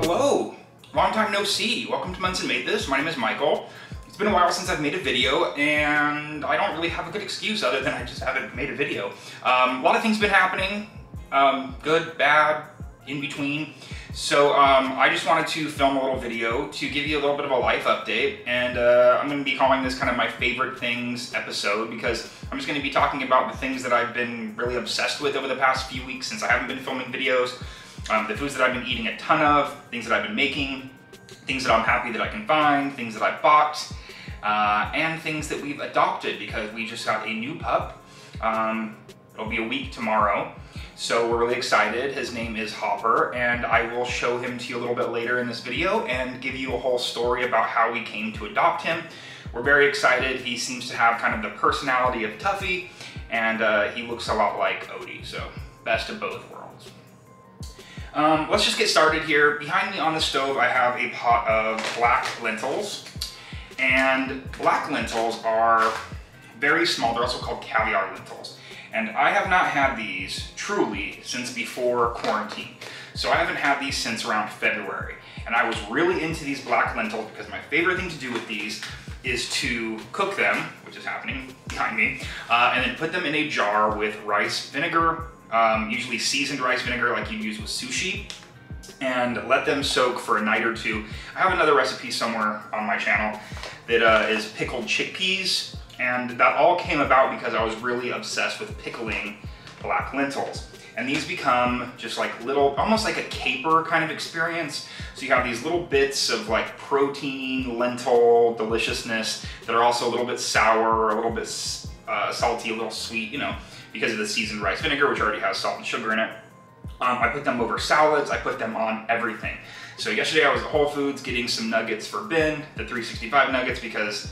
Hello, long time no see. Welcome to Monson Madethis. My name is Michael. It's been a while since I've made a video, and I don't really have a good excuse other than I just haven't made a video. A lot of things have been happening, good, bad, in between. So I just wanted to film a little video to give you a little bit of a life update, and I'm going to be calling this kind of my favorite things episode because I'm just going to be talking about the things that I've been really obsessed with over the past few weeks since I haven't been filming videos, the foods that I've been eating a ton of, things that I've been making, things that I'm happy that I can find, things that I bought, and things that we've adopted because we just got a new pup. It'll be a week tomorrow. So we're really excited. His name is Hopper, and I will show him to you a little bit later in this video and give you a whole story about how we came to adopt him. We're very excited. He seems to have kind of the personality of Tuffy, and he looks a lot like Odie, so best of both worlds. Let's just get started here. Behind me on the stove, I have a pot of black lentils, and black lentils are very small. They're also called caviar lentils. And I have not had these, truly, since before quarantine. So I haven't had these since around February. And I was really into these black lentils because my favorite thing to do with these is to cook them, which is happening behind me, and then put them in a jar with rice vinegar, usually seasoned rice vinegar like you use with sushi, and let them soak for a night or two. I have another recipe somewhere on my channel that is pickled chickpeas. And that all came about because I was really obsessed with pickling black lentils. And these become just like little, almost like a caper kind of experience. So you have these little bits of like protein, lentil, deliciousness that are also a little bit sour, a little bit salty, a little sweet, you know, because of the seasoned rice vinegar, which already has salt and sugar in it. I put them over salads, I put them on everything. So yesterday I was at Whole Foods getting some nuggets for Ben, the 365 nuggets, because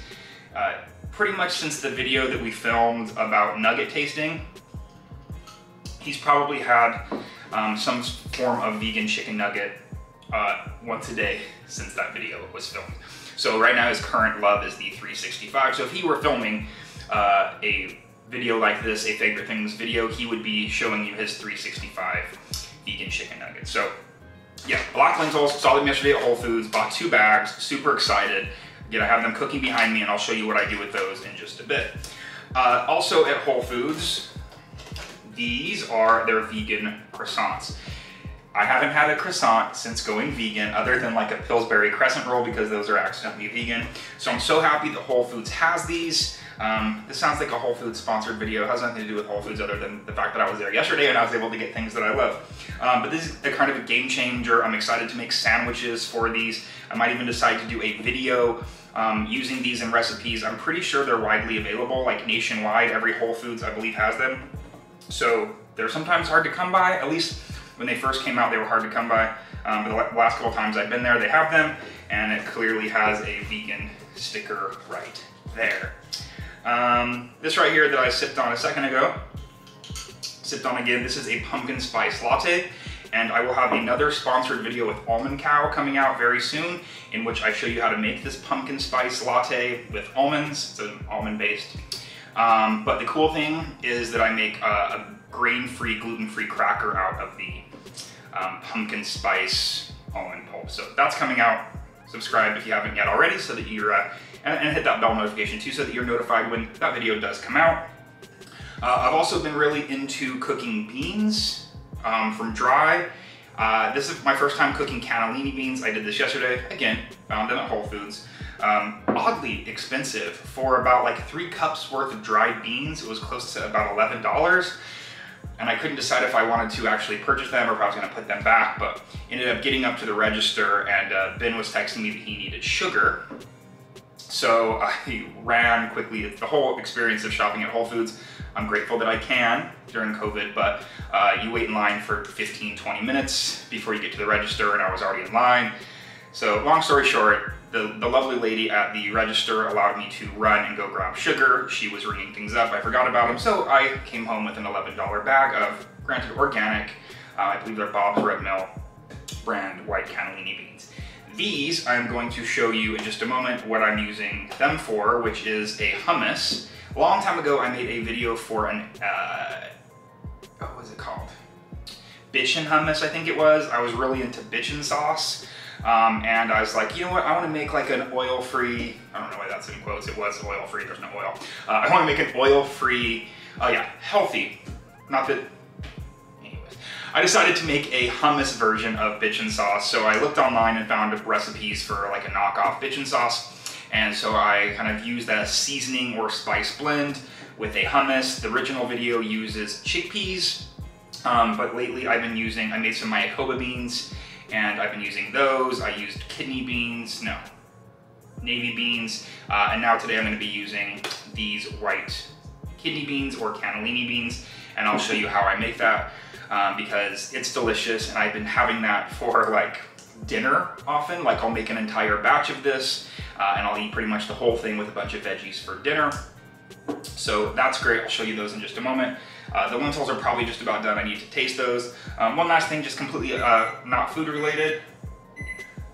pretty much since the video that we filmed about nugget tasting, he's probably had some form of vegan chicken nugget once a day since that video was filmed. So right now his current love is the 365. So if he were filming a video like this, a favorite things video, he would be showing you his 365 vegan chicken nuggets. So yeah, black lentils, saw them yesterday at Whole Foods, bought 2 bags, super excited. Again, I have them cooking behind me, and I'll show you what I do with those in just a bit. Also at Whole Foods, these are their vegan croissants. I haven't had a croissant since going vegan other than like a Pillsbury crescent roll because those are accidentally vegan. So I'm so happy that Whole Foods has these. This sounds like a Whole Foods sponsored video. It has nothing to do with Whole Foods other than the fact that I was there yesterday and I was able to get things that I love. But this is a kind of a game changer. I'm excited to make sandwiches for these. I might even decide to do a video using these in recipes. I'm pretty sure they're widely available, like nationwide. Every Whole Foods, I believe, has them. So they're sometimes hard to come by. At least when they first came out, they were hard to come by. But the last couple times I've been there, they have them, and it clearly has a vegan sticker right there. This right here that I sipped on a second ago, sipped on again, this is a pumpkin spice latte. And I will have another sponsored video with ALMOND COW coming out very soon, in which I show you how to make this pumpkin spice latte with almonds. It's an almond-based. But the cool thing is that I make a grain-free, gluten-free cracker out of the pumpkin spice almond pulp. So that's coming out. Subscribe if you haven't yet already, so that you're and hit that bell notification too, so that you're notified when that video does come out. I've also been really into cooking beans. From dry. This is my first time cooking cannellini beans. I did this yesterday. Again, found them at Whole Foods. Oddly expensive for about like 3 cups worth of dried beans. It was close to about $11. And I couldn't decide if I wanted to actually purchase them or if I was gonna put them back, but ended up getting up to the register and Ben was texting me that he needed sugar. So I ran quickly. It's the whole experience of shopping at Whole Foods. I'm grateful that I can during COVID, but you wait in line for 15-20 minutes before you get to the register, and I was already in line. So long story short, the lovely lady at the register allowed me to run and go grab sugar. She was ringing things up. I forgot about them, so I came home with an $11 bag of, granted, organic, I believe they're Bob's Red Mill brand white cannellini beans. These I'm going to show you in just a moment what I'm using them for, which is a hummus. A long time ago I made a video for an, what was it called? Bitchin Hummus, I think it was. I was really into Bitchin sauce. And I was like, you know what, I want to make like an oil-free, I don't know why that's in quotes, it was oil-free, there's no oil. I want to make an oil-free, healthy, not that, anyways. I decided to make a hummus version of Bitchin sauce, so I looked online and found recipes for like a knockoff Bitchin sauce, and so I kind of used that seasoning or spice blend with a hummus. The original video uses chickpeas, but lately I made some Mayakoba beans, and I've been using those. I used navy beans, and now today I'm going to be using these white kidney beans or cannellini beans, and I'll show you how I make that because it's delicious, and I've been having that for like dinner often. Like I'll make an entire batch of this, and I'll eat pretty much the whole thing with a bunch of veggies for dinner. So that's great. I'll show you those in just a moment. The lentils are probably just about done. I need to taste those. One last thing, just completely not food related.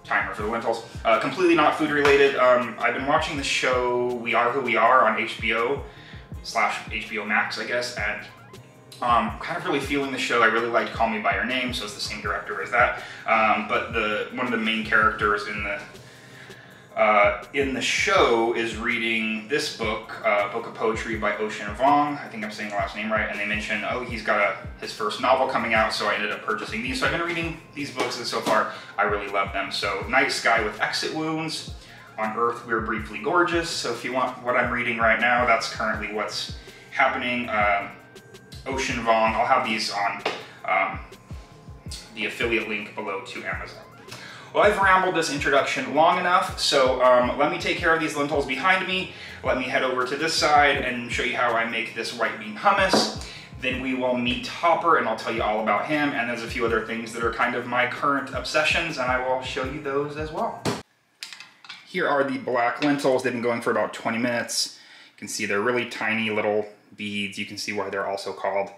Timer for the lentils. Completely not food related. I've been watching the show We Are Who We Are on HBO/HBO Max, I guess, and kind of really feeling the show. I really liked Call Me By Your Name, so it's the same director as that. But one of the main characters in the show is reading this book, book of poetry by Ocean Vuong. I think I'm saying the last name right. And they mentioned, oh, he's got his first novel coming out, so I ended up purchasing these. So I've been reading these books, and so far I really love them. So Night Sky with Exit Wounds, On Earth We're Briefly Gorgeous. So if you want what I'm reading right now, that's currently what's happening. Ocean Vuong, I'll have these on the affiliate link below to Amazon. Well, I've rambled this introduction long enough, so let me take care of these lentils behind me. Let me head over to this side and show you how I make this white bean hummus. Then we will meet Hopper, and I'll tell you all about him, and there's a few other things that are kind of my current obsessions, and I will show you those as well. Here are the black lentils. They've been going for about 20 minutes. You can see they're really tiny little beads. You can see why they're also called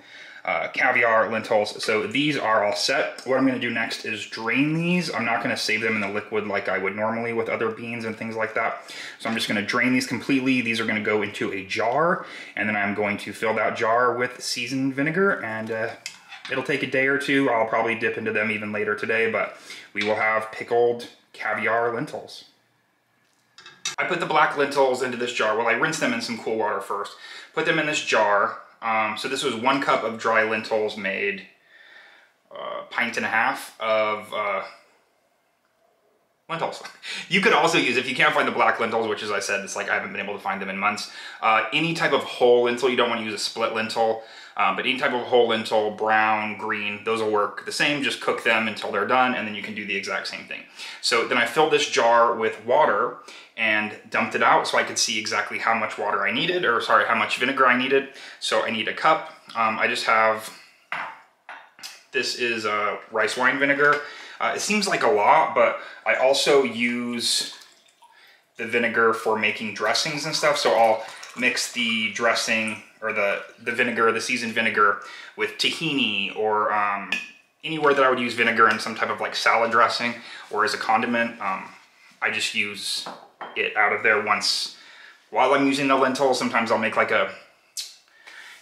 caviar lentils. So these are all set. What I'm going to do next is drain these. I'm not going to save them in the liquid like I would normally with other beans and things like that. So I'm just going to drain these completely. These are going to go into a jar, and then I'm going to fill that jar with seasoned vinegar, and it'll take a day or two. I'll probably dip into them even later today, but we will have pickled caviar lentils. I put the black lentils into this jar. Well, I rinsed them in some cool water first. Put them in this jar. So this was 1 cup of dry lentils made a pint and a half of lentils. You could also use, if you can't find the black lentils, which as I said, it's like I haven't been able to find them in months, any type of whole lentil. You don't want to use a split lentil, but any type of whole lentil, brown, green, those will work the same. Just cook them until they're done, and then you can do the exact same thing. So then I filled this jar with water and dumped it out so I could see exactly how much water I needed, or sorry, how much vinegar I needed. So I need a cup. I just have, this is rice wine vinegar. It seems like a lot, but I also use the vinegar for making dressings and stuff. So I'll mix the dressing, or the vinegar, the seasoned vinegar, with tahini, or anywhere that I would use vinegar in some type of like salad dressing or as a condiment. I just use it out of there once while I'm using the lentils. Sometimes I'll make like a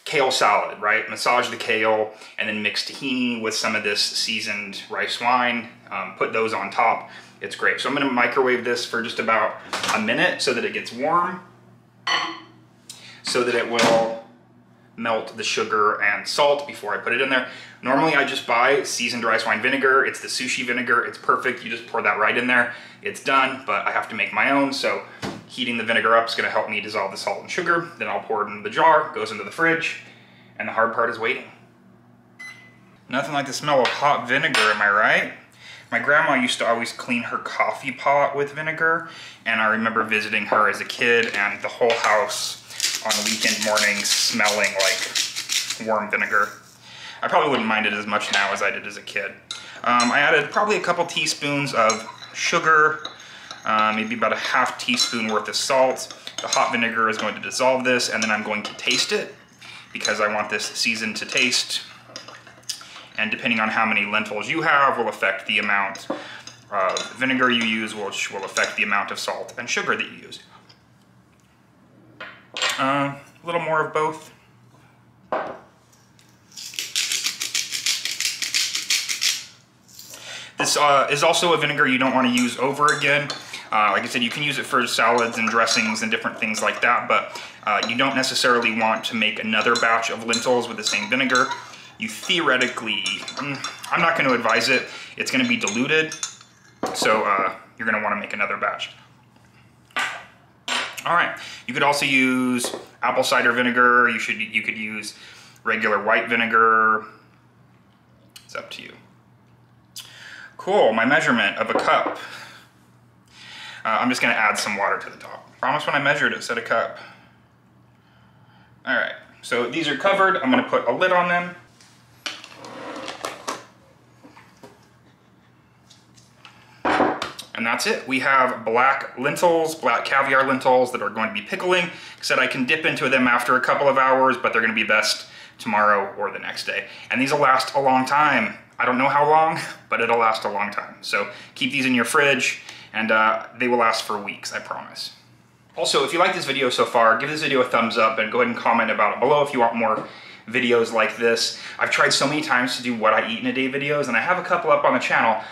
kale salad, right? Massage the kale and then mix tahini with some of this seasoned rice wine, put those on top. It's great. So I'm gonna microwave this for just about a minute so that it gets warm, so that it will melt the sugar and salt before I put it in there. Normally I just buy seasoned rice wine vinegar. It's the sushi vinegar. It's perfect. You just pour that right in there. It's done, but I have to make my own. So heating the vinegar up is gonna help me dissolve the salt and sugar. Then I'll pour it into the jar, goes into the fridge, and the hard part is waiting. Nothing like the smell of hot vinegar, am I right? My grandma used to always clean her coffee pot with vinegar, and I remember visiting her as a kid and the whole house on weekend mornings smelling like warm vinegar. I probably wouldn't mind it as much now as I did as a kid. I added probably a couple teaspoons of sugar, maybe about a half teaspoon worth of salt. The hot vinegar is going to dissolve this, and then I'm going to taste it because I want this seasoned to taste. And depending on how many lentils you have will affect the amount of vinegar you use, which will affect the amount of salt and sugar that you use. A little more of both. This is also a vinegar you don't want to use over again. Like I said, you can use it for salads and dressings and different things like that, but you don't necessarily want to make another batch of lentils with the same vinegar. You theoretically, I'm not going to advise it. It's going to be diluted, so you're going to want to make another batch. All right, you could also use apple cider vinegar. You could use regular white vinegar. It's up to you. Cool, my measurement of a cup. I'm just gonna add some water to the top. Promise when I measured it said a cup. All right, so these are covered. I'm gonna put a lid on them. And that's it. We have black lentils, black caviar lentils that are going to be pickling. Like I said, I can dip into them after a couple of hours, but they're gonna be best tomorrow or the next day. And these will last a long time. I don't know how long, but it'll last a long time. So keep these in your fridge and they will last for weeks, I promise. Also, if you like this video so far, give this video a thumbs up and go ahead and comment about it below if you want more videos like this. I've tried so many times to do what I eat in a day videos, and I have a couple up on the channel,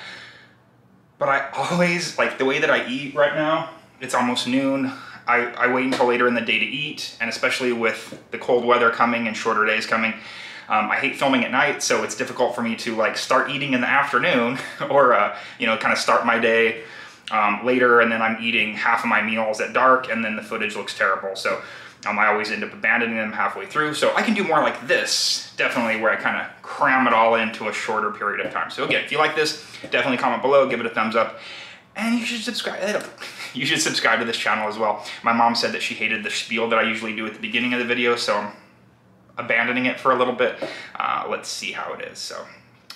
but I always, like the way that I eat right now, it's almost noon. I wait until later in the day to eat, and especially with the cold weather coming and shorter days coming, I hate filming at night, so it's difficult for me to like start eating in the afternoon or you know, kind of start my day later, and then I'm eating half of my meals at dark, and then the footage looks terrible. So I always end up abandoning them halfway through. So I can do more like this, definitely, where I kind of cram it all into a shorter period of time. So again, if you like this, definitely comment below, give it a thumbs up, and you should subscribe. You should subscribe to this channel as well. My mom said that she hated the spiel that I usually do at the beginning of the video, so I'm abandoning it for a little bit. Let's see how it is. So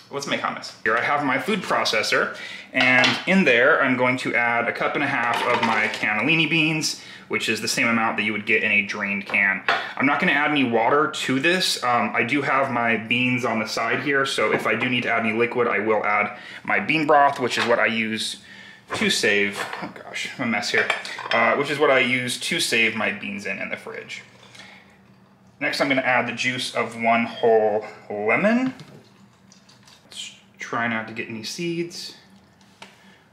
let's make hummus. Here I have my food processor, and in there I'm going to add 1.5 cups of my cannellini beans, which is the same amount that you would get in a drained can. I'm not gonna add any water to this. I do have my beans on the side here, so if I do need to add any liquid, I will add my bean broth, which is what I use to save, oh gosh, I'm a mess here, which is what I use to save my beans in the fridge. Next, I'm gonna add the juice of 1 whole lemon. Let's try not to get any seeds.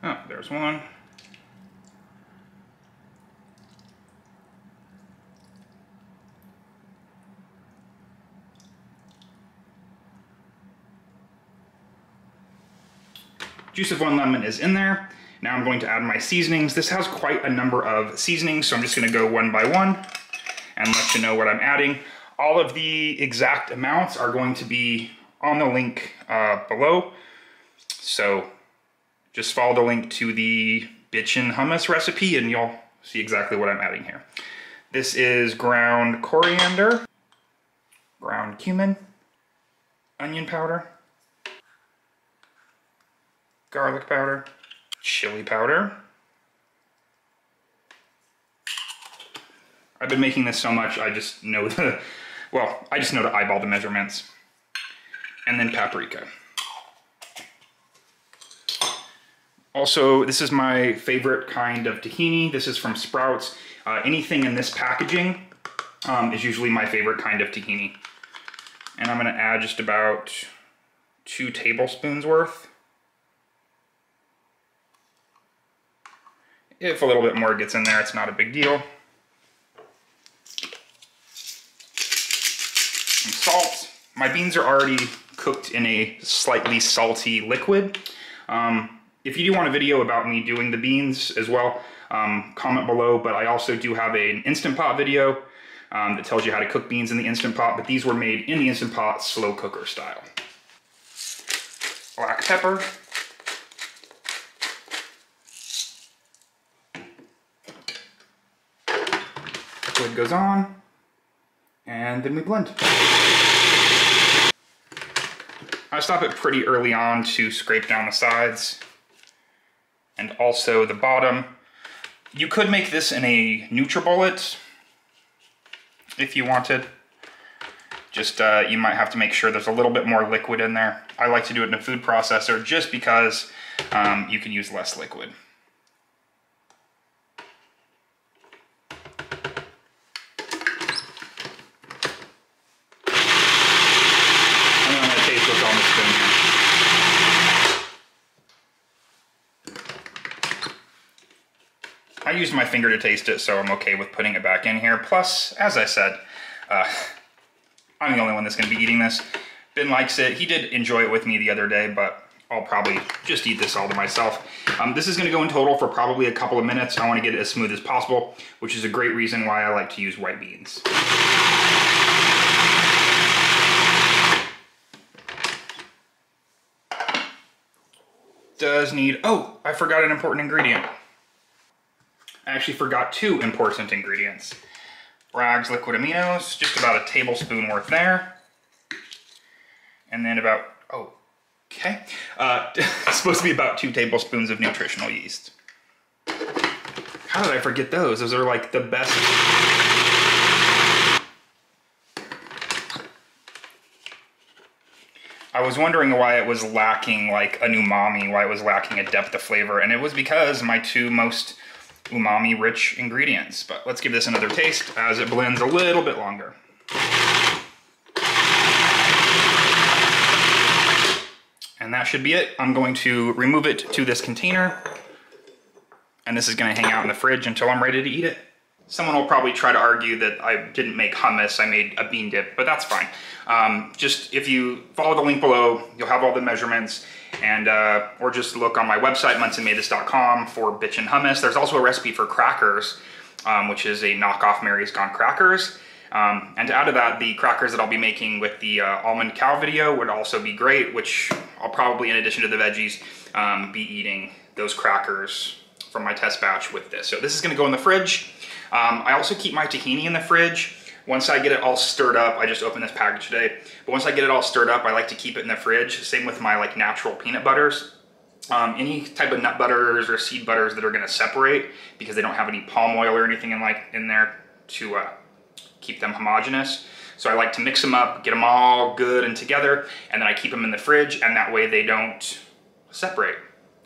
Oh, there's one. Juice of 1 lemon is in there. Now I'm going to add my seasonings. This has quite a number of seasonings, so I'm just gonna go one by one and let you know what I'm adding. All of the exact amounts are going to be on the link below. So just follow the link to the Bitchin Hummus recipe and you'll see exactly what I'm adding here. This is ground coriander, ground cumin, onion powder, garlic powder, chili powder. I've been making this so much, I just know I just know to eyeball the measurements. And then paprika. Also, this is my favorite kind of tahini. This is from Sprouts. Anything in this packaging is usually my favorite kind of tahini. And I'm gonna add just about 2 tablespoons worth. If a little bit more gets in there, it's not a big deal. Some salt. My beans are already cooked in a slightly salty liquid. If you do want a video about me doing the beans as well, comment below, but I also do have an Instant Pot video that tells you how to cook beans in the Instant Pot, but these were made in the Instant Pot slow cooker style. Black pepper. Liquid goes on, and then we blend. I stop it pretty early on to scrape down the sides and also the bottom. You could make this in a NutriBullet if you wanted. Just you might have to make sure there's a little bit more liquid in there. I like to do it in a food processor just because you can use less liquid. I used my finger to taste it, so I'm okay with putting it back in here. Plus, as I said, I'm the only one that's gonna be eating this. Ben likes it. He did enjoy it with me the other day, but I'll probably just eat this all to myself. This is gonna go in total for probably a couple of minutes. I wanna get it as smooth as possible, which is a great reason why I like to use white beans. Does need, oh, I forgot an important ingredient. I actually forgot 2 important ingredients. Bragg's liquid aminos, just about a tablespoon worth there. And then about, oh, okay. It's supposed to be about 2 tablespoons of nutritional yeast. How did I forget those? Those are like the best. I was wondering why it was lacking like an umami, why it was lacking a depth of flavor, and it was because my 2 most umami-rich ingredients. But let's give this another taste as it blends a little bit longer. And that should be it. I'm going to remove it to this container, and this is gonna hang out in the fridge until I'm ready to eat it. Someone will probably try to argue that I didn't make hummus, I made a bean dip, but that's fine. Just if you follow the link below, you'll have all the measurements, and or just look on my website, monsonmadethis.com, for Bitchin Hummus. There's also a recipe for crackers, which is a knockoff Mary's Gone crackers. And to add to that, the crackers that I'll be making with the almond cow video would also be great, which I'll probably, in addition to the veggies, be eating those crackers from my test batch with this. So this is gonna go in the fridge. I also keep my tahini in the fridge. Once I get it all stirred up, I just opened this package today, but once I get it all stirred up, I like to keep it in the fridge. Same with my like natural peanut butters. Any type of nut butters or seed butters that are gonna separate because they don't have any palm oil or anything in there to keep them homogeneous. So I like to mix them up, get them all good and together, and then I keep them in the fridge, and that way they don't separate.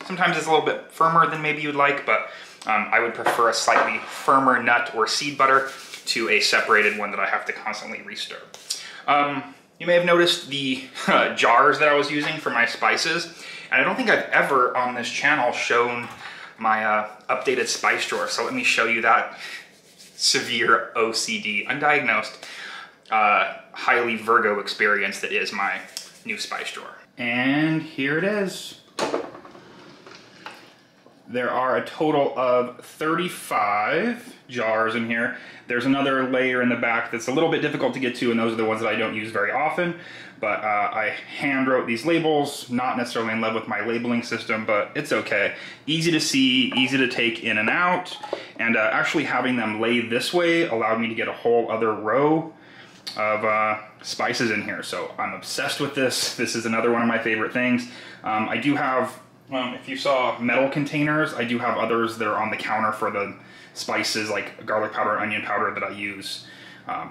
Sometimes it's a little bit firmer than maybe you'd like, but I would prefer a slightly firmer nut or seed butter to a separated one that I have to constantly restir. You may have noticed the jars that I was using for my spices, and I don't think I've ever on this channel shown my updated spice drawer, so let me show you that severe OCD, undiagnosed, highly Virgo experience that is my new spice drawer. And here it is. There are a total of 35 jars in here. There's another layer in the back that's a little bit difficult to get to, and those are the ones that I don't use very often. But I hand wrote these labels, not necessarily in love with my labeling system, but it's okay. Easy to see, easy to take in and out, and actually having them lay this way allowed me to get a whole other row of spices in here. So I'm obsessed with this. This is another one of my favorite things. I do have, if you saw metal containers, I do have others that are on the counter for the spices like garlic powder, onion powder that I use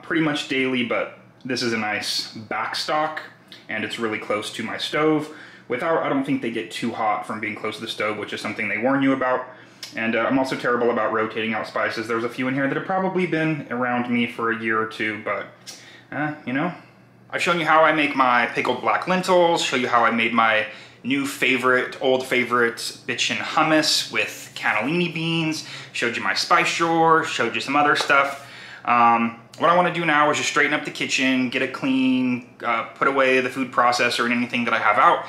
pretty much daily, but this is a nice backstock and it's really close to my stove. I don't think they get too hot from being close to the stove, which is something they warn you about. And I'm also terrible about rotating out spices. There's a few in here that have probably been around me for a year or two, but you know. I've shown you how I make my pickled black lentils, show you how I made my new favorite, old favorite Bitchin Hummus with cannellini beans, showed you my spice drawer, showed you some other stuff. What I want to do now is just straighten up the kitchen, get it clean, put away the food processor and anything that I have out,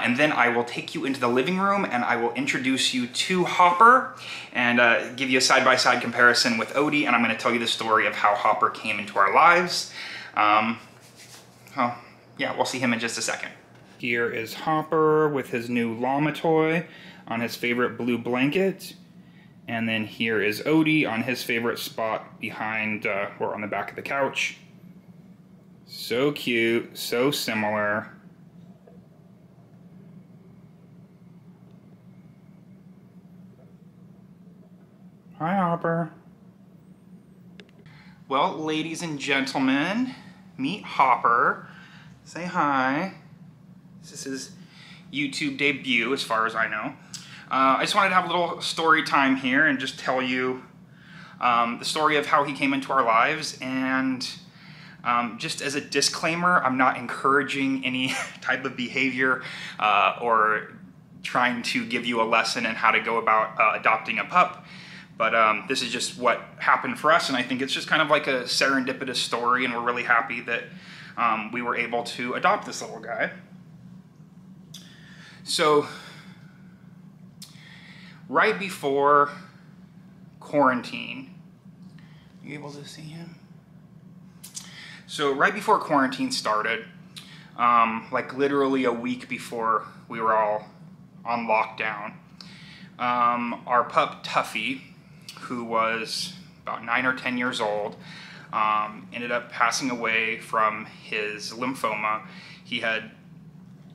and then I will take you into the living room and I will introduce you to Hopper and give you a side-by-side comparison with Odie, and I'm going to tell you the story of how Hopper came into our lives. Oh, yeah, we'll see him in just a second. Here is Hopper with his new llama toy on his favorite blue blanket. And then here is Odie on his favorite spot behind, or on the back of the couch. So cute, so similar. Hi, Hopper. Well, ladies and gentlemen, meet Hopper. Say hi. This is his YouTube debut, as far as I know. I just wanted to have a little story time here and just tell you the story of how he came into our lives. And just as a disclaimer, I'm not encouraging any type of behavior or trying to give you a lesson in how to go about adopting a pup. But this is just what happened for us, and I think it's just kind of like a serendipitous story, and we're really happy that we were able to adopt this little guy. So, right before quarantine, are you able to see him? So right before quarantine started, like literally a week before we were all on lockdown, our pup Tuffy, who was about 9 or 10 years old, ended up passing away from his lymphoma. He had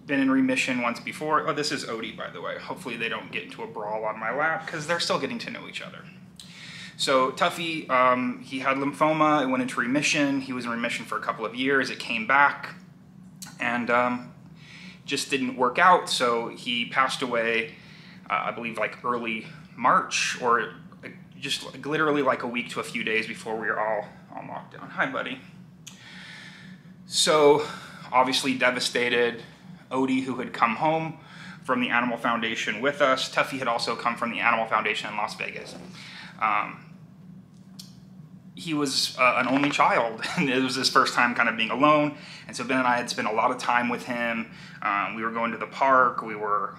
been in remission once before. Oh, this is Odie, by the way. Hopefully they don't get into a brawl on my lap, because they're still getting to know each other. So Tuffy, he had lymphoma, it went into remission. He was in remission for a couple of years. It came back and just didn't work out. So he passed away, I believe like early March, or just literally like a week to a few days before we were all on lockdown. Hi, buddy. So obviously devastated. Odie, who had come home from the Animal Foundation with us. Tuffy had also come from the Animal Foundation in Las Vegas. He was an only child, and it was his first time kind of being alone, and so Ben and I had spent a lot of time with him. We were going to the park, we were,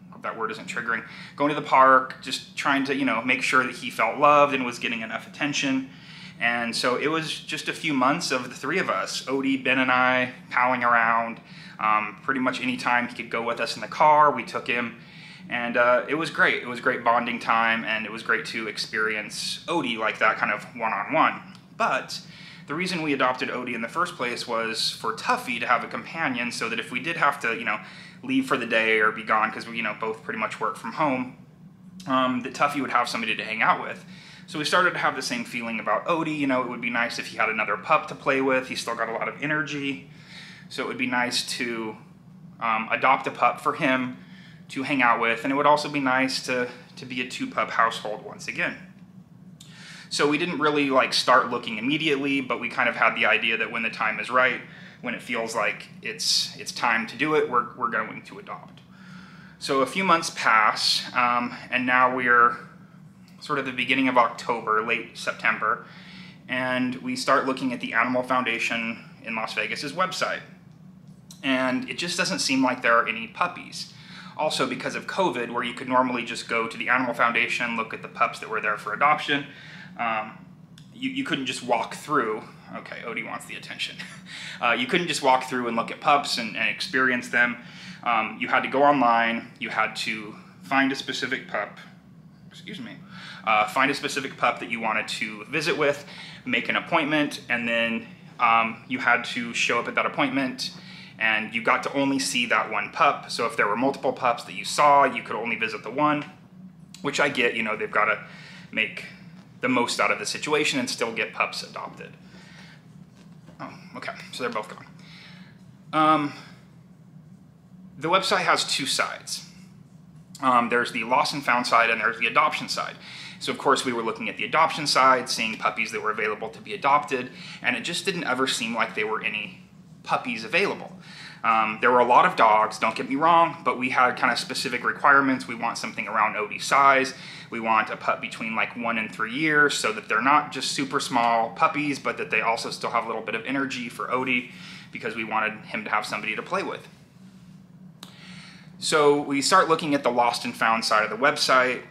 hope that word isn't triggering, going to the park, just trying to, you know, make sure that he felt loved and was getting enough attention. And so it was just a few months of the three of us, Odie, Ben, and I, palling around. Pretty much any time he could go with us in the car, we took him. And it was great. It was great bonding time, and it was great to experience Odie like that, kind of one-on-one. But the reason we adopted Odie in the first place was for Tuffy to have a companion, so that if we did have to, you know, leave for the day or be gone, because we, you know, both pretty much work from home, that Tuffy would have somebody to hang out with. So we started to have the same feeling about Odie. You know, it would be nice if he had another pup to play with. He still got a lot of energy. So it would be nice to adopt a pup for him to hang out with, and it would also be nice to be a two-pup household once again. So we didn't really like start looking immediately, but we kind of had the idea that when the time is right, when it feels like it's time to do it, we're going to adopt. So a few months pass, and now we're sort of the beginning of October, late September, and we start looking at the Animal Foundation in Las Vegas's website. And it just doesn't seem like there are any puppies. Also, because of COVID, where you could normally just go to the Animal Foundation, look at the pups that were there for adoption, you couldn't just walk through. Okay, Odie wants the attention. You couldn't just walk through and look at pups and experience them. You had to go online, you had to find a specific pup, find a specific pup that you wanted to visit with, make an appointment, and then you had to show up at that appointment, and you got to only see that one pup. So if there were multiple pups that you saw, you could only visit the one, which I get, you know, they've got to make the most out of the situation and still get pups adopted. Oh, okay, so they're both gone. The website has two sides. There's the lost and found side, and there's the adoption side. So of course we were looking at the adoption side, seeing puppies that were available to be adopted, and it just didn't ever seem like there were any puppies available. There were a lot of dogs, don't get me wrong, but we had kind of specific requirements. We want something around Odie's size. We want a pup between like 1 and 3 years, so that they're not just super small puppies, but that they also still have a little bit of energy for Odie, because we wanted him to have somebody to play with. So we start looking at the lost and found side of the website,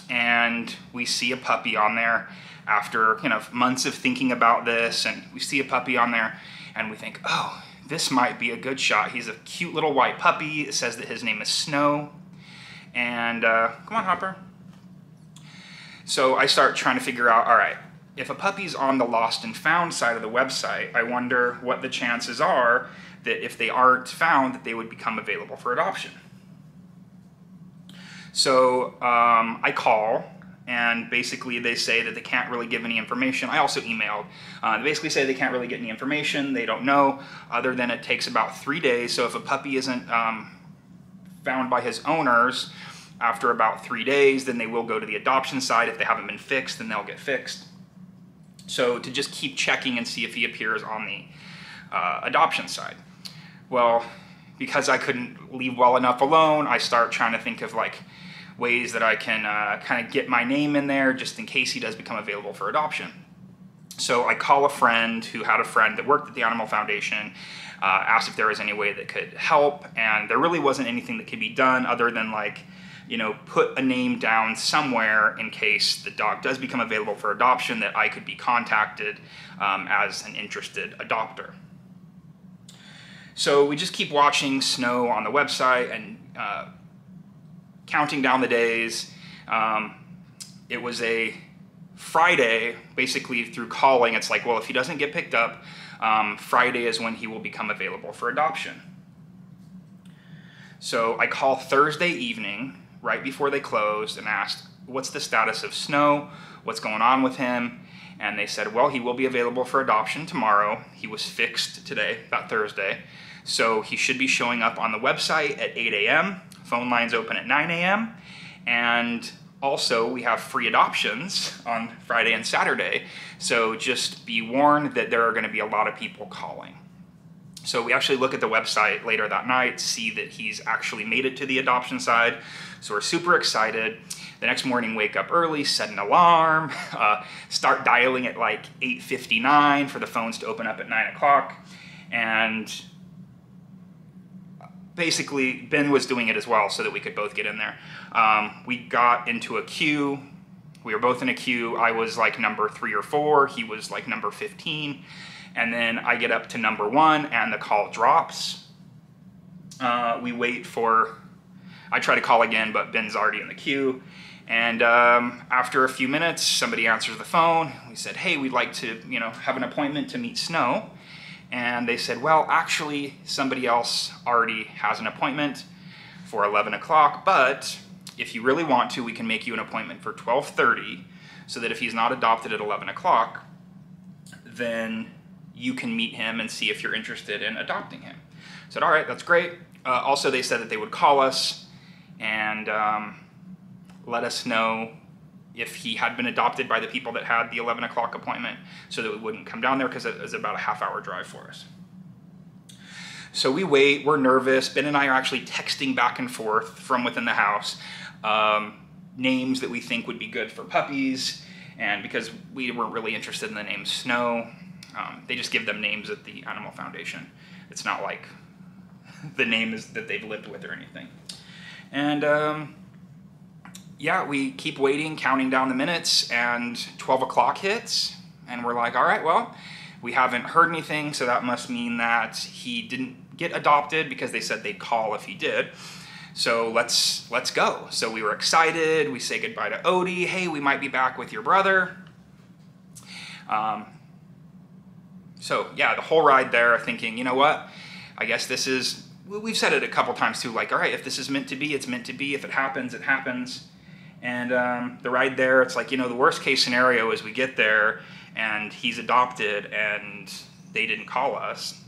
and we see a puppy on there after months of thinking about this, and we see a puppy on there, and we think, oh, this might be a good shot. He's a cute little white puppy. It says that his name is Snow, and come on, Hopper. So I start trying to figure out, all right, if a puppy's on the lost and found side of the website, I wonder what the chances are that if they aren't found, that they would become available for adoption. So I call, and basically they say that they can't really give any information. I also emailed. They basically say they can't really get any information. They don't know, other than it takes about 3 days. So if a puppy isn't found by his owners after about 3 days, then they will go to the adoption side. If they haven't been fixed, then they'll get fixed. So to just keep checking and see if he appears on the adoption side. Well, because I couldn't leave well enough alone, I start trying to think of like, ways that I can kind of get my name in there just in case he does become available for adoption. So I call a friend who had a friend that worked at the Animal Foundation, asked if there was any way that could help, and there really wasn't anything that could be done other than, like, you know, put a name down somewhere in case the dog does become available for adoption, that I could be contacted as an interested adopter. So we just keep watching Snow on the website and counting down the days. It was a Friday, basically through calling. It's like, well, if he doesn't get picked up, Friday is when he will become available for adoption. So I call Thursday evening, right before they closed, and asked, what's the status of Snow? What's going on with him? And they said, well, he will be available for adoption tomorrow. He was fixed today, that Thursday. So he should be showing up on the website at 8 a.m. Phone lines open at 9 a.m. And also, we have free adoptions on Friday and Saturday. So just be warned that there are going to be a lot of people calling. So we actually look at the website later that night, see that he's actually made it to the adoption side. So we're super excited. The next morning, wake up early, set an alarm, start dialing at like 8:59 for the phones to open up at 9 o'clock. And basically, Ben was doing it as well so that we could both get in there. We got into a queue. We were both in a queue. I was like number 3 or 4. He was like number 15. And then I get up to number 1 and the call drops. We wait for, I try to call again, but Ben's already in the queue. And after a few minutes, somebody answers the phone. We said, hey, we'd like to, you know, have an appointment to meet Snow. And they said, well, actually, somebody else already has an appointment for 11 o'clock, but if you really want to, we can make you an appointment for 12:30, so that if he's not adopted at 11 o'clock, then you can meet him and see if you're interested in adopting him. I said, all right, that's great. Also, they said that they would call us and let us know if he had been adopted by the people that had the 11 o'clock appointment, so that we wouldn't come down there, because it was about a half-hour drive for us. So we wait, we're nervous. Ben and I are actually texting back and forth from within the house, names that we think would be good for puppies, and because we weren't really interested in the name Snow, they just give them names at the Animal Foundation. It's not like the name is that they've lived with or anything. And yeah, we keep waiting, counting down the minutes, and 12 o'clock hits, and we're like, all right, well, we haven't heard anything, so that must mean that he didn't get adopted, because they said they'd call if he did. So let's go. So we were excited. We say goodbye to Odie. Hey, we might be back with your brother. So yeah, the whole ride there, thinking, you know what? I guess this is, we've said it a couple times too, like, all right, if this is meant to be, it's meant to be. If it happens, it happens. And the ride there, it's like, you know, the worst case scenario is we get there and he's adopted and they didn't call us.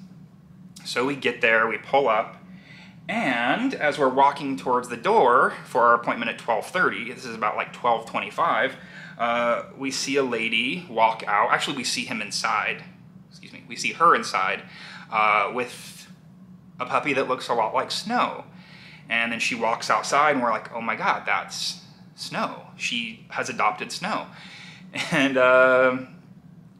So we get there, we pull up, and as we're walking towards the door for our appointment at 12:30, this is about like 12:25, we see a lady walk out. Actually, we see him inside. Excuse me. We see her inside with a puppy that looks a lot like Snow. And then she walks outside, and we're like, oh my God, that's Snow. She has adopted Snow. And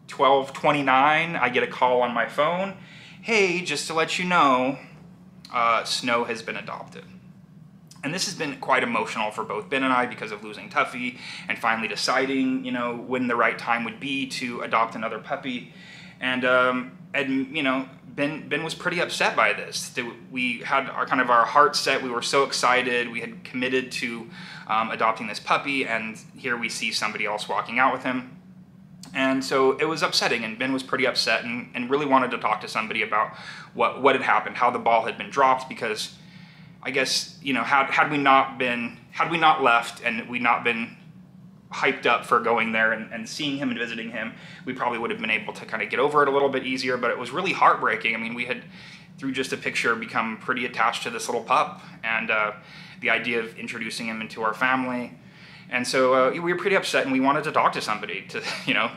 12:29, I get a call on my phone. Hey, just to let you know, Snow has been adopted. And this has been quite emotional for both Ben and I, because of losing Tuffy and finally deciding, you know, when the right time would be to adopt another puppy. And you know, Ben was pretty upset by this. We had our heart set. We were so excited. We had committed to adopting this puppy, and here we see somebody else walking out with him. And so it was upsetting, and Ben was pretty upset and really wanted to talk to somebody about what had happened, how the ball had been dropped, because I guess, you know, had we not left and we'd not been hyped up for going there and seeing him and visiting him, we probably would have been able to kind of get over it a little bit easier. But it was really heartbreaking. I mean, we had, through just a picture, become pretty attached to this little pup, and the idea of introducing him into our family. And so we were pretty upset, and we wanted to talk to somebody to, you know,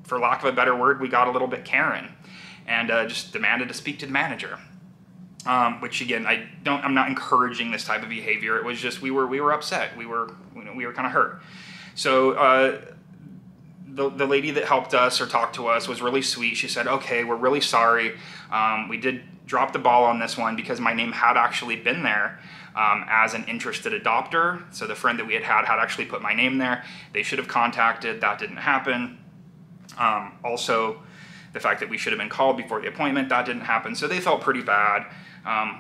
for lack of a better word, we got a little bit Karen, and just demanded to speak to the manager. which again, I'm not encouraging this type of behavior. It was just, we were upset. We were kind of hurt. So, the lady that helped us or talked to us was really sweet. She said, okay, we're really sorry. We did drop the ball on this one because my name had actually been there as an interested adopter. So the friend that we had actually put my name there. They should have contacted. That didn't happen. Also, the fact that we should have been called before the appointment, that didn't happen. So they felt pretty bad.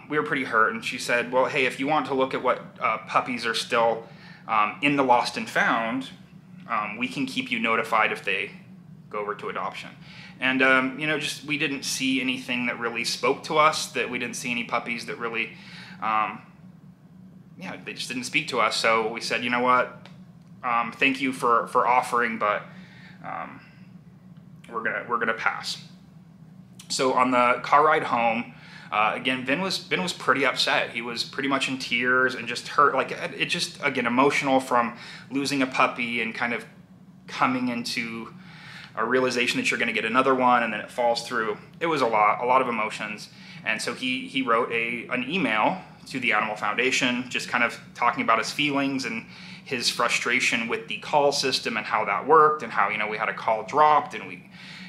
We were pretty hurt. And she said, well, hey, if you want to look at what puppies are still in the lost and found, we can keep you notified if they go over to adoption. And, just we didn't see anything that really spoke to us, that we didn't see any puppies that really, they just didn't speak to us. So we said, you know what, thank you for offering, but we're gonna pass. So on the car ride home, again, Ben was pretty upset. He was pretty much in tears and just hurt. Like, it just, again, emotional from losing a puppy and kind of coming into a realization that you're going to get another one, and then it falls through. It was a lot of emotions. And so he wrote an email to the Animal Foundation, just kind of talking about his feelings and his frustration with the call system and how that worked, and how, we had a call dropped, and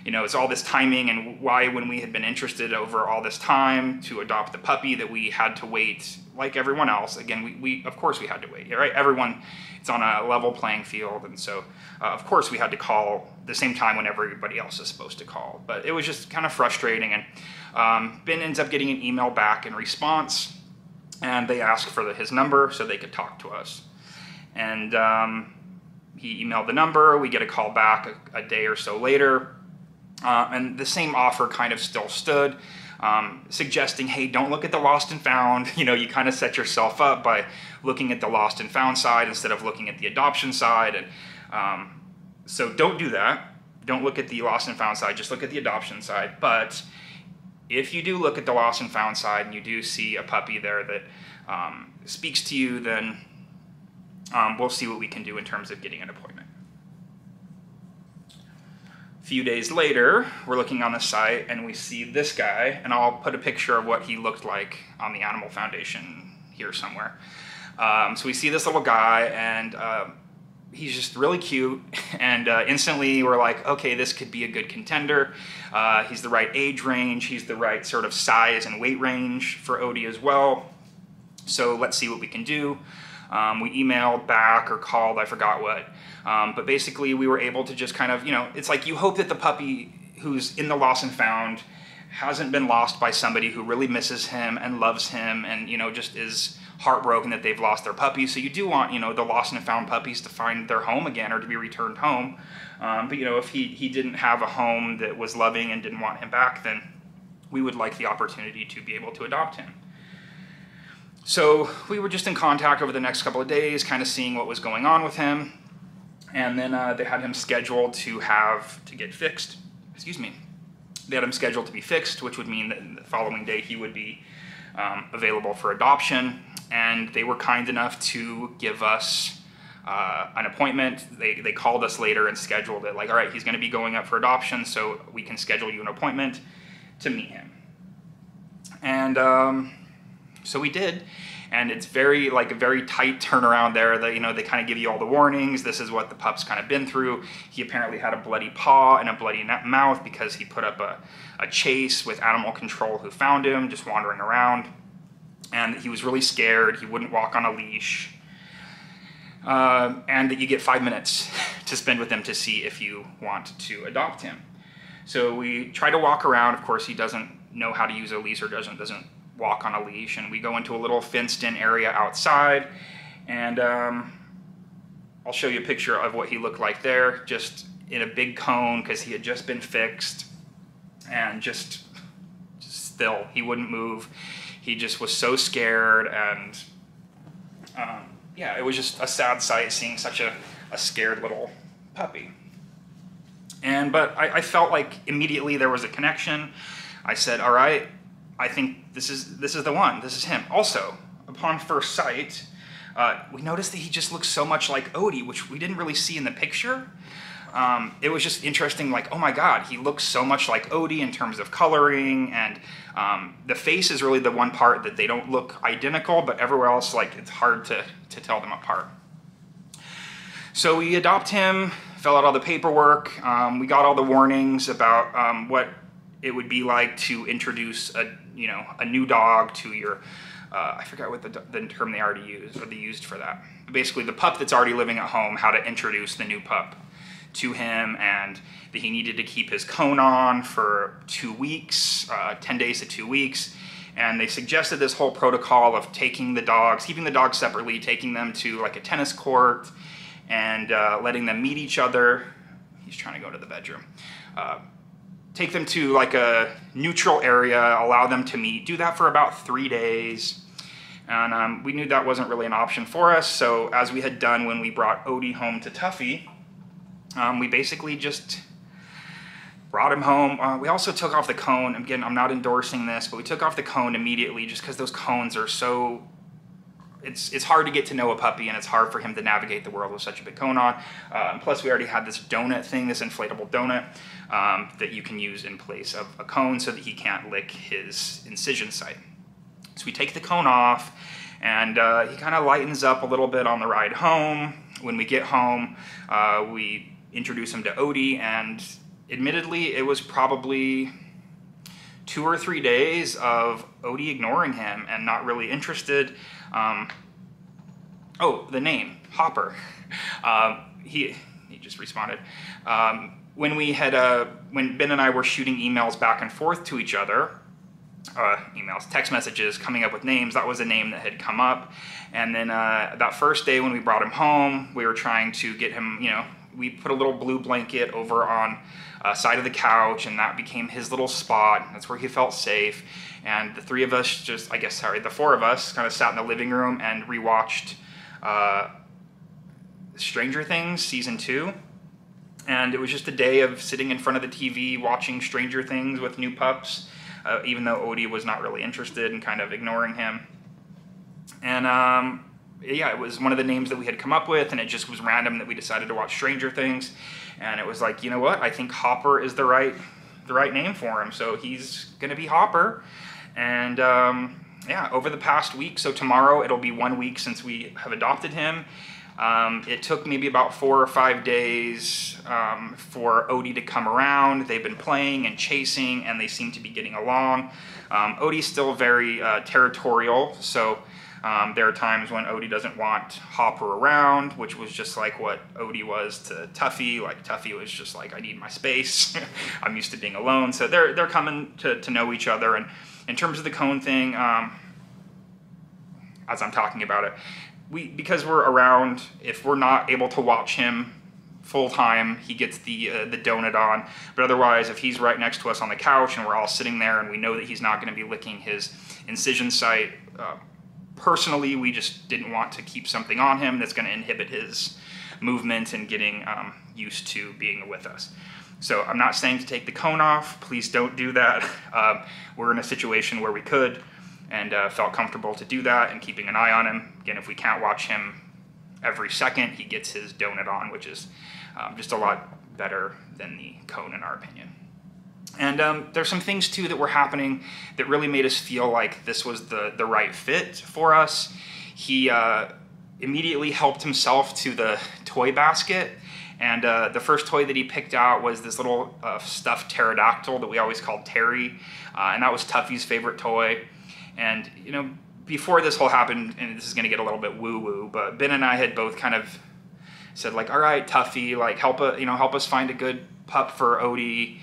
it's all this timing, and why, when we had been interested over all this time to adopt the puppy, that we had to wait like everyone else. Again, we of course we had to wait, right? Everyone, it's on a level playing field, and so of course we had to call the same time when everybody else is supposed to call. But it was just kind of frustrating, and Ben ends up getting an email back in response, and they asked for his number so they could talk to us. And he emailed the number. We get a call back a day or so later. And the same offer kind of still stood, suggesting, hey, don't look at the lost and found. You kind of set yourself up by looking at the lost and found side instead of looking at the adoption side. And so don't do that. Don't look at the lost and found side, just look at the adoption side. But if you do look at the lost and found side and you do see a puppy there that speaks to you, then we'll see what we can do in terms of getting an appointment. Few days later, we're looking on the site and we see this guy, and I'll put a picture of what he looked like on the Animal Foundation here somewhere. So we see this little guy, and he's just really cute, and instantly we're like, okay, this could be a good contender. He's the right age range, he's the right sort of size and weight range for Odie as well. So let's see what we can do. We emailed back or called, I forgot what. But basically we were able to just kind of, it's like you hope that the puppy who's in the lost and found hasn't been lost by somebody who really misses him and loves him and, just is heartbroken that they've lost their puppy. So you do want, the lost and found puppies to find their home again or to be returned home. But, if he didn't have a home that was loving and didn't want him back, then we would like the opportunity to be able to adopt him. So we were just in contact over the next couple of days, kind of seeing what was going on with him. And then they had him scheduled to get fixed. Excuse me. They had him scheduled to be fixed, which would mean that the following day he would be available for adoption. And they were kind enough to give us an appointment. They called us later and scheduled it. Like, all right, he's going to be going up for adoption, so we can schedule you an appointment to meet him. And so we did. And it's a very tight turnaround there. That they kind of give you all the warnings. This is what the pup's kind of been through. He apparently had a bloody paw and a bloody mouth because he put up a chase with animal control who found him just wandering around. And he was really scared. He wouldn't walk on a leash. And that you get 5 minutes to spend with him to see if you want to adopt him. So we try to walk around. Of course, he doesn't know how to use a leash or doesn't walk on a leash, and we go into a little fenced-in area outside, and I'll show you a picture of what he looked like there, just in a big cone because he had just been fixed, and just still, he wouldn't move. He just was so scared, and yeah, it was just a sad sight seeing such a scared little puppy. But I felt like immediately there was a connection. I said, all right, I think this is the one. This is him. Also, upon first sight, we noticed that he just looks so much like Odie, which we didn't really see in the picture. it was just interesting, like, oh my God, he looks so much like Odie in terms of coloring, and the face is really the one part that they don't look identical, but everywhere else, like, it's hard to tell them apart. So we adopt him, fill out all the paperwork, we got all the warnings about what it would be like to introduce a new dog to your, I forgot what the term they already used, or they used for that. Basically, the pup that's already living at home, how to introduce the new pup to him, and that he needed to keep his cone on for 2 weeks, 10 days to 2 weeks. And they suggested this whole protocol of taking the dogs, keeping the dogs separately, taking them to like a tennis court, and letting them meet each other. He's trying to go to the bedroom. Take them to like a neutral area, allow them to meet, do that for about 3 days. And we knew that wasn't really an option for us, so as we had done when we brought Odie home to Tuffy, we basically just brought him home. We also took off the cone. Again, I'm not endorsing this, but we took off the cone immediately just because those cones are so... It's hard to get to know a puppy, and it's hard for him to navigate the world with such a big cone on. Plus, we already had this donut thing, this inflatable donut, that you can use in place of a cone so that he can't lick his incision site. So we take the cone off, and he kind of lightens up a little bit on the ride home. When we get home, we introduce him to Odie, and admittedly, it was probably 2 or 3 days of Odie ignoring him and not really interested. Oh, the name, Hopper. He just responded. When we had, when Ben and I were shooting emails back and forth to each other, text messages, coming up with names, that was a name that had come up. And then that first day when we brought him home, we were trying to get him, we put a little blue blanket over on side of the couch, and that became his little spot. That's where he felt safe. And the the 4 of us kind of sat in the living room and rewatched Stranger Things Season 2. And it was just a day of sitting in front of the TV watching Stranger Things with new pups, even though Odie was not really interested and kind of ignoring him. And yeah, it was one of the names that we had come up with, and it just was random that we decided to watch Stranger Things. And it was like, you know what, I think Hopper is the right name for him, so he's gonna be Hopper. And yeah, over the past week, so tomorrow it'll be 1 week since we have adopted him. It took maybe about 4 or 5 days for Odie to come around. They've been playing and chasing, and they seem to be getting along. Odie's still very territorial, so there are times when Odie doesn't want Hopper around, which was just like what Odie was to Tuffy. Like, Tuffy was just like, I need my space. I'm used to being alone. So they're coming to know each other. And in terms of the cone thing, as I'm talking about it, because we're around, if we're not able to watch him full time, he gets the donut on. But otherwise, if he's right next to us on the couch and we're all sitting there and we know that he's not going to be licking his incision site, personally, we just didn't want to keep something on him that's going to inhibit his movement and getting used to being with us. So I'm not saying to take the cone off. Please don't do that. We're in a situation where we could, and felt comfortable to do that and keeping an eye on him. Again, if we can't watch him every second, he gets his donut on, which is just a lot better than the cone in our opinion. And there's some things too that were happening that really made us feel like this was the right fit for us. He immediately helped himself to the toy basket, and the first toy that he picked out was this little stuffed pterodactyl that we always called Terry, and that was Tuffy's favorite toy. And before this whole happened, and this is going to get a little bit woo-woo, but Ben and I had both kind of said like, all right, Tuffy, like help us find a good pup for Odie.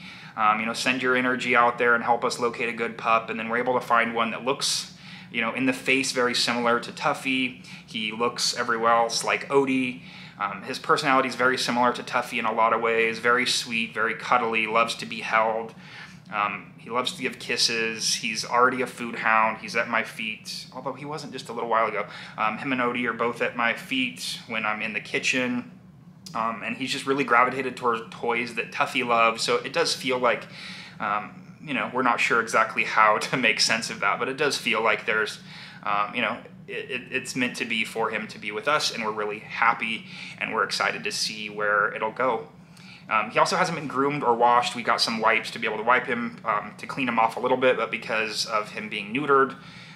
Send your energy out there and help us locate a good pup. And then we're able to find one that looks, in the face very similar to Tuffy. He looks everywhere else like Odie. His personality is very similar to Tuffy in a lot of ways. Very sweet, very cuddly, loves to be held. He loves to give kisses. He's already a food hound. He's at my feet, although he wasn't just a little while ago. Him and Odie are both at my feet when I'm in the kitchen. And he's just really gravitated towards toys that Tuffy loves. So it does feel like, we're not sure exactly how to make sense of that, but it does feel like there's, it's meant to be for him to be with us, and we're really happy and we're excited to see where it'll go. He also hasn't been groomed or washed. We got some wipes to be able to wipe him, to clean him off a little bit, but because of him being neutered,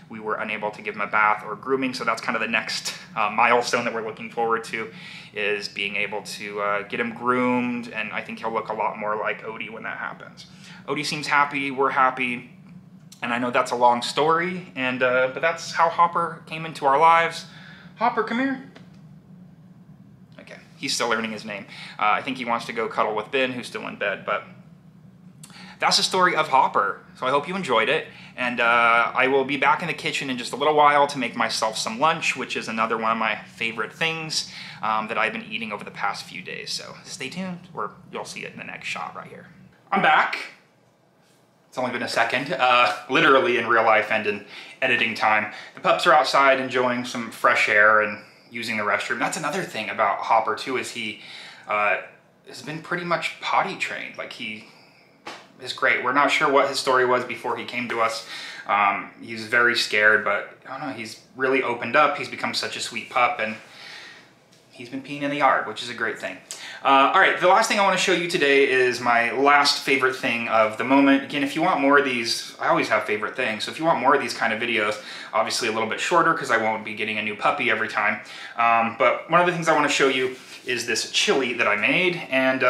we were unable to give him a bath or grooming, so that's kind of the next milestone that we're looking forward to, is being able to get him groomed, and I think he'll look a lot more like Odie when that happens. Odie seems happy, we're happy, and I know that's a long story, and but that's how Hopper came into our lives. Hopper, come here. Okay, he's still learning his name. I think he wants to go cuddle with Ben, who's still in bed, but that's the story of Hopper. So I hope you enjoyed it, and I will be back in the kitchen in just a little while to make myself some lunch, which is another one of my favorite things that I've been eating over the past few days. So stay tuned, or you'll see it in the next shot right here. I'm back. It's only been a second, literally in real life and in editing time. The pups are outside enjoying some fresh air and using the restroom. That's another thing about Hopper too, is he has been pretty much potty trained. Like, he is great. We're not sure what his story was before he came to us. He was very scared, but I don't know, he's really opened up. He's become such a sweet pup, and he's been peeing in the yard, which is a great thing. All right, the last thing I want to show you today is my last favorite thing of the moment. Again, if you want more of these, I always have favorite things, so if you want more of these kind of videos, obviously a little bit shorter because I won't be getting a new puppy every time. But one of the things I want to show you is this chili that I made, and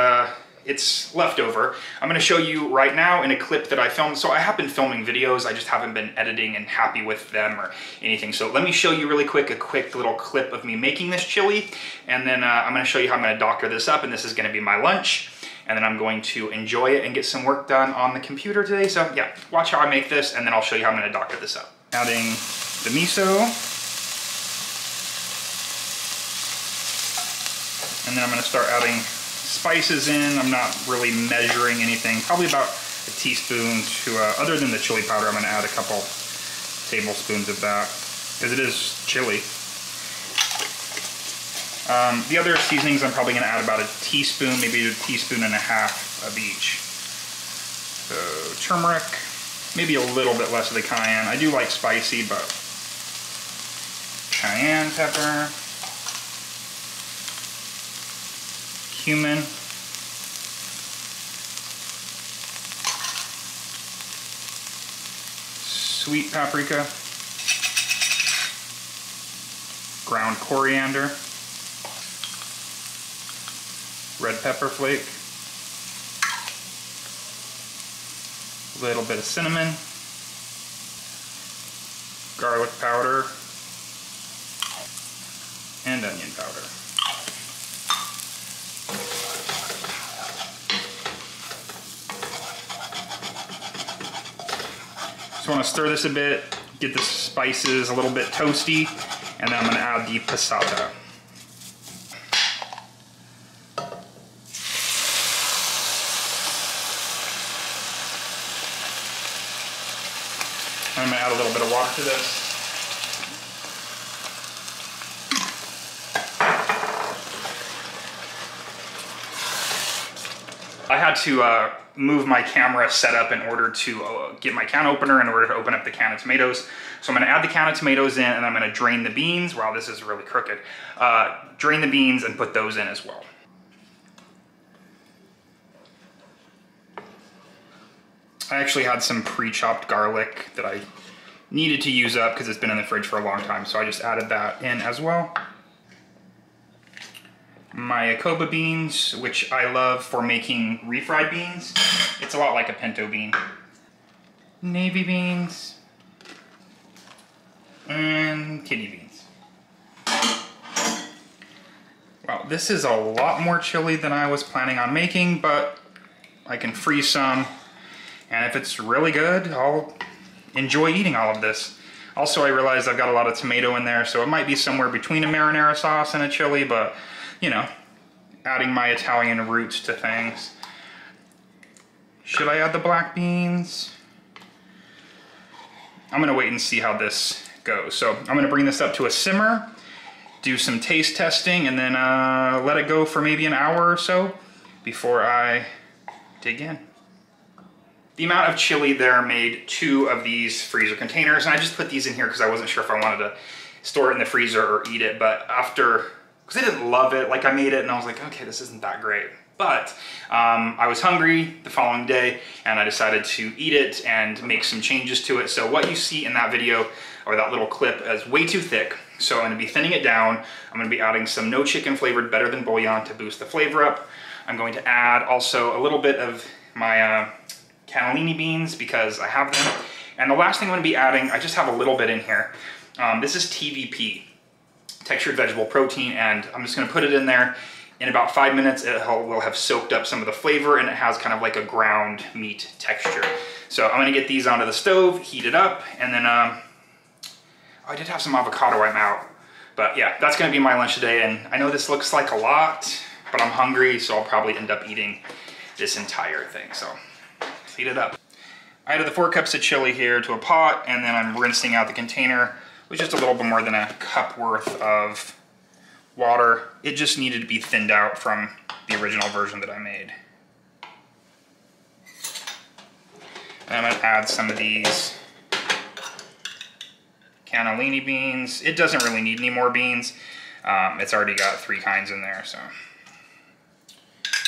it's leftover. I'm going to show you right now in a clip that I filmed. So I have been filming videos, I just haven't been editing and happy with them or anything. So let me show you really quick, a quick little clip of me making this chili, and then I'm going to show you how I'm going to doctor this up, and this is going to be my lunch, and then I'm going to enjoy it and get some work done on the computer today. So yeah, watch how I make this, and then I'll show you how I'm going to doctor this up. Adding the miso, and then I'm going to start adding spices in. I'm not really measuring anything, probably about a teaspoon to, other than the chili powder, I'm going to add a couple tablespoons of that, because it is chili. The other seasonings I'm probably going to add about a teaspoon, maybe a teaspoon and a half of each. So turmeric, maybe a little bit less of the cayenne. I do like spicy, but cayenne pepper. Cumin, sweet paprika, ground coriander, red pepper flake, a little bit of cinnamon, garlic powder, and onion powder. So I want to stir this a bit, get the spices a little bit toasty, and then I'm going to add the passata. I'm going to add a little bit of water to this. I had to move my camera setup in order to get my can opener in order to open up the can of tomatoes. So I'm going to add the can of tomatoes in, and I'm going to drain the beans. Wow, this is really crooked. Drain the beans and put those in as well. I actually had some pre-chopped garlic that I needed to use up because it's been in the fridge for a long time, so I just added that in as well. My Akoba beans, which I love for making refried beans. It's a lot like a pinto bean. Navy beans. And kidney beans. Wow, this is a lot more chili than I was planning on making, but I can freeze some. And if it's really good, I'll enjoy eating all of this. Also, I realized I've got a lot of tomato in there, so it might be somewhere between a marinara sauce and a chili, but you know, adding my Italian roots to things. Should I add the black beans? I'm gonna wait and see how this goes. So I'm gonna bring this up to a simmer, do some taste testing, and then let it go for maybe an hour or so before I dig in. The amount of chili there made 2 of these freezer containers, and I just put these in here because I wasn't sure if I wanted to store it in the freezer or eat it, but after, because I didn't love it, like I made it and I was like, okay, this isn't that great. But I was hungry the following day and I decided to eat it and make some changes to it. So what you see in that video or that little clip is way too thick. So I'm gonna be thinning it down. I'm gonna be adding some no chicken flavored better than bouillon to boost the flavor up. I'm going to add also a little bit of my cannellini beans because I have them. And the last thing I'm gonna be adding, I just have a little bit in here. This is TVP, textured vegetable protein, and I'm just gonna put it in there. In about 5 minutes, it will have soaked up some of the flavor and it has kind of like a ground meat texture. So I'm gonna get these onto the stove, heat it up, and then, I did have some avocado I'm out. But yeah, that's gonna be my lunch today, and I know this looks like a lot, but I'm hungry, so I'll probably end up eating this entire thing, so let's heat it up. I added the 4 cups of chili here to a pot, and then I'm rinsing out the container with just a little bit more than a cup worth of water. It just needed to be thinned out from the original version that I made. And I'm gonna add some of these cannellini beans. It doesn't really need any more beans. It's already got 3 kinds in there, so.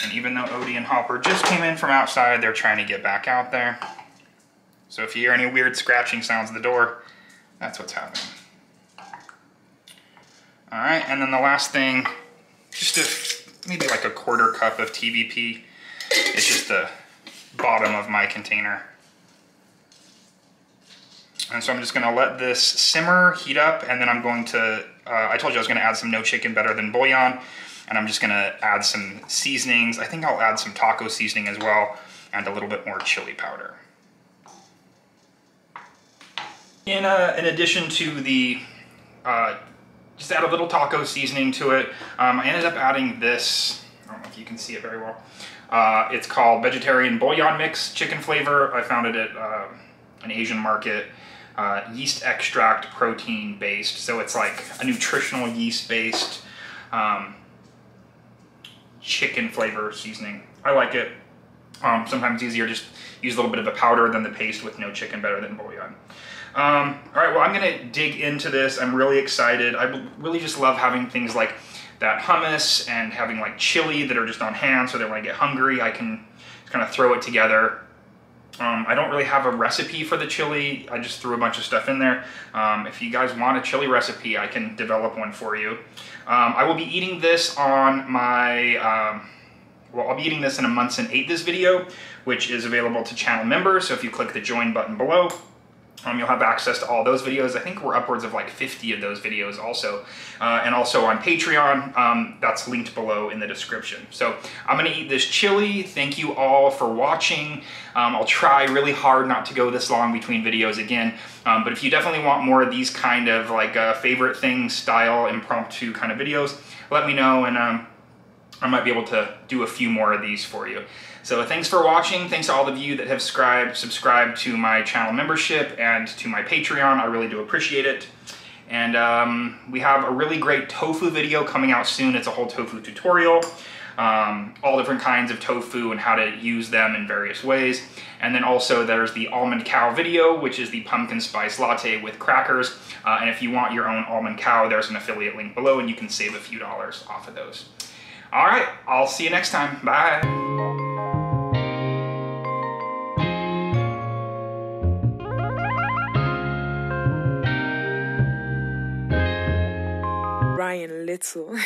And even though Odie and Hopper just came in from outside, they're trying to get back out there. So if you hear any weird scratching sounds at the door, that's what's happening. All right, and then the last thing, just maybe like a 1/4 cup of TVP. It's just the bottom of my container. And so I'm just gonna let this simmer, heat up, and then I'm going to, I told you I was gonna add some no chicken better than bouillon, and I'm just gonna add some seasonings. I think I'll add some taco seasoning as well, and a little bit more chili powder. In addition to the, just add a little taco seasoning to it. I ended up adding this, I don't know if you can see it very well. It's called Vegetarian Bouillon Mix Chicken Flavor. I found it at an Asian market. Yeast extract protein based. So it's like a nutritional yeast based chicken flavor seasoning. I like it. Sometimes easier just use a little bit of a powder than the paste with no chicken better than bouillon. All right, well, I'm gonna dig into this. I'm really excited. I really just love having things like that hummus and having like chili that are just on hand so that when I get hungry, I can kind of throw it together. I don't really have a recipe for the chili. I just threw a bunch of stuff in there. If you guys want a chili recipe, I can develop one for you. I will be eating this on my, well, I'll be eating this in a Monson Ate This video, which is available to channel members. So if you click the join button below, you'll have access to all those videos. I think we're upwards of like 50 of those videos also. And also on Patreon, that's linked below in the description. So I'm gonna eat this chili. Thank you all for watching. I'll try really hard not to go this long between videos again. But if you definitely want more of these kind of like favorite things style impromptu kind of videos, let me know, and I might be able to do a few more of these for you. So thanks for watching. Thanks to all of you that have subscribed to my channel membership and to my Patreon. I really do appreciate it. And we have a really great tofu video coming out soon. It's a whole tofu tutorial. All different kinds of tofu and how to use them in various ways. And then also there's the almond cow video, which is the pumpkin spice latte with crackers. And if you want your own almond cow, there's an affiliate link below and you can save a few dollars off of those. All right, I'll see you next time. Bye. Ryan Little.